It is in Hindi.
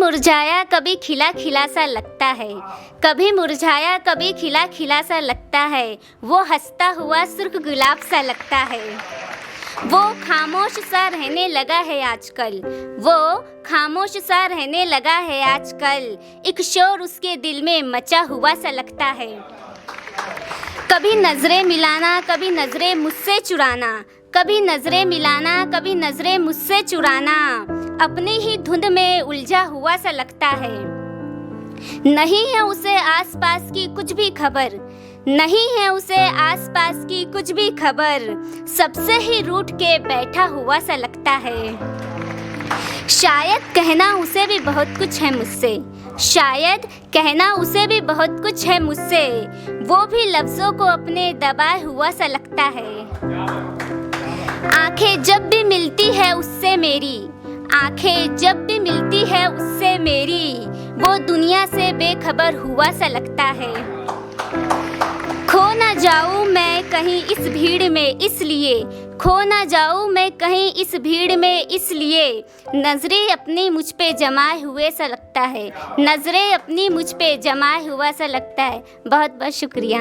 मुरझाया कभी खिला खिला सा लगता है, कभी मुरझाया कभी खिला खिला सा लगता है। वो हंसता हुआ सुर्ख गुलाब सा लगता है। वो खामोश सा रहने लगा है आजकल, वो खामोश सा रहने लगा है आजकल। एक शोर उसके दिल में मचा हुआ सा लगता है। कभी नजरें मिलाना कभी नजरें मुझसे चुराना, कभी नजरें मिलाना कभी नजरें मुझसे चुराना। अपनी ही धुंध में उलझा हुआ सा लगता है। नहीं है उसे आसपास की कुछ भी खबर, नहीं है उसे आसपास की कुछ भी खबर। सबसे ही रूठ के बैठा हुआ सा लगता है। शायद कहना उसे भी बहुत कुछ है मुझसे, शायद कहना उसे भी बहुत कुछ है मुझसे। वो भी लफ्ज़ों को अपने दबाए हुआ सा लगता है। आंखें जब भी मिलती है उससे मेरी, आंखें जब भी मिलती है उससे मेरी। वो दुनिया से बेखबर हुआ सा लगता है। खो ना जाऊं मैं कहीं इस भीड़ में इसलिए, खो ना जाऊं मैं कहीं इस भीड़ में इसलिए। नजरें अपनी मुझ पे जमाए हुए सा लगता है, नजरें अपनी मुझ पे जमाए हुआ सा लगता है। बहुत बहुत शुक्रिया।